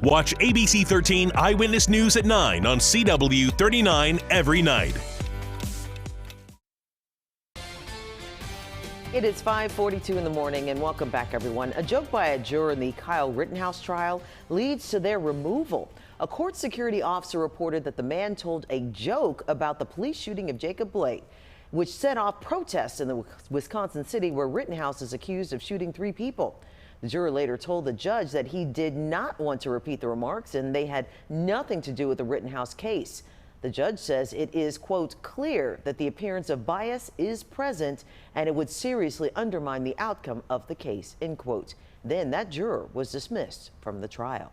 Watch ABC 13 Eyewitness News at 9 on CW 39 every night. It is 5:42 in the morning, and welcome back, everyone. A joke by a juror in the Kyle Rittenhouse trial leads to their removal. A court security officer reported that the man told a joke about the police shooting of Jacob Blake, which set off protests in the Wisconsin city where Rittenhouse is accused of shooting 3 people. The juror later told the judge that he did not want to repeat the remarks and they had nothing to do with the Rittenhouse case. The judge says it is, quote, clear that the appearance of bias is present and it would seriously undermine the outcome of the case, end quote. Then that juror was dismissed from the trial.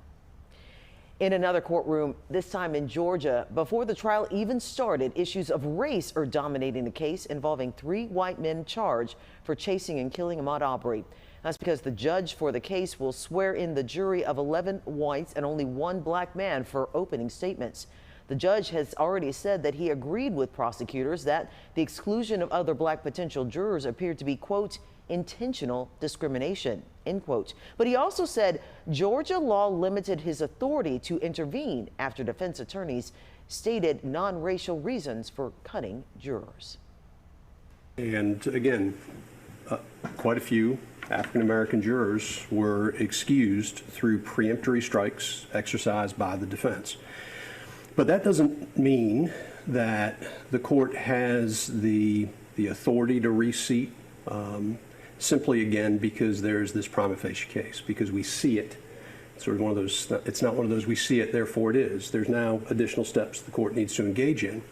In another courtroom, this time in Georgia, before the trial even started, issues of race are dominating the case involving 3 white men charged for chasing and killing Ahmaud Arbery. That's because the judge for the case will swear in the jury of 11 whites and only 1 black man for opening statements. The judge has already said that he agreed with prosecutors that the exclusion of other black potential jurors appeared to be, quote, intentional discrimination, end quote. But he also said Georgia law limited his authority to intervene after defense attorneys stated non-racial reasons for cutting jurors. And again, quite a few African-American jurors were excused through preemptory strikes exercised by the defense. But that doesn't mean that the court has the authority to reseat simply, again, because there's this prima facie case, because we see it. It's sort of one of those, it's not one of those we see it, therefore it is. There's now additional steps the court needs to engage in.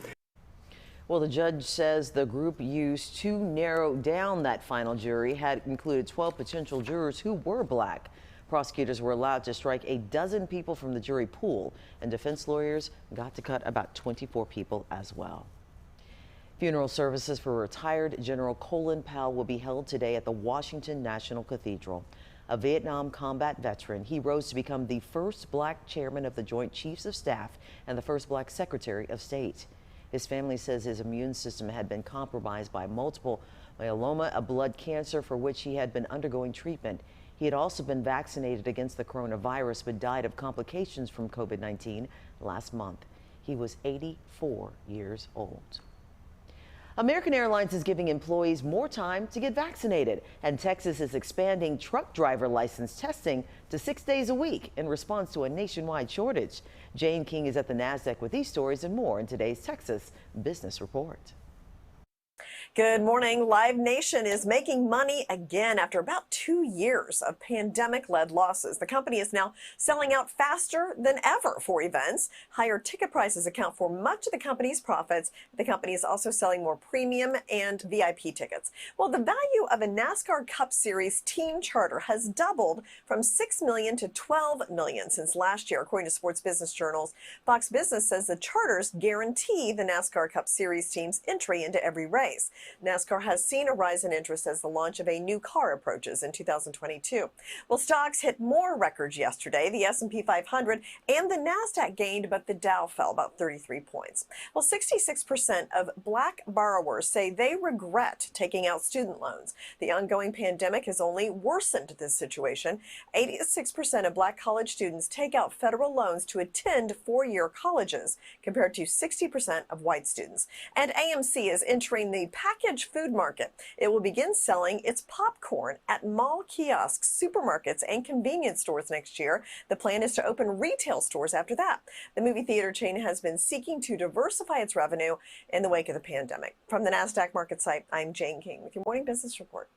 Well, the judge says the group used to narrow down that final jury had included 12 potential jurors who were black. Prosecutors were allowed to strike a dozen people from the jury pool, and defense lawyers got to cut about 24 people as well. Funeral services for retired General Colin Powell will be held today at the Washington National Cathedral. A Vietnam combat veteran, he rose to become the first black chairman of the Joint Chiefs of Staff and the first black Secretary of State. His family says his immune system had been compromised by multiple myeloma, a blood cancer for which he had been undergoing treatment. He had also been vaccinated against the coronavirus but died of complications from COVID-19 last month. He was 84 years old. American Airlines is giving employees more time to get vaccinated, and Texas is expanding truck driver license testing to 6 days a week in response to a nationwide shortage. Jane King is at the NASDAQ with these stories and more in today's Texas Business Report. Good morning. Live Nation is making money again after about 2 years of pandemic-led losses. The company is now selling out faster than ever for events. Higher ticket prices account for much of the company's profits. The company is also selling more premium and VIP tickets. Well, the value of a NASCAR Cup Series team charter has doubled from $6 million to $12 million since last year, according to Sports Business Journal's. Fox Business says the charters guarantee the NASCAR Cup Series team's entry into every race. NASCAR has seen a rise in interest as the launch of a new car approaches in 2022. Well, stocks hit more records yesterday. The S&P 500 and the NASDAQ gained, but the Dow fell about 33 points. Well, 66% of black borrowers say they regret taking out student loans. The ongoing pandemic has only worsened this situation. 86% of black college students take out federal loans to attend 4-year colleges, compared to 60% of white students. And AMC is entering the packaged food market. It will begin selling its popcorn at mall kiosks, supermarkets, and convenience stores next year. The plan is to open retail stores after that. The movie theater chain has been seeking to diversify its revenue in the wake of the pandemic. From the NASDAQ market site, I'm Jane King with your Morning Business Report.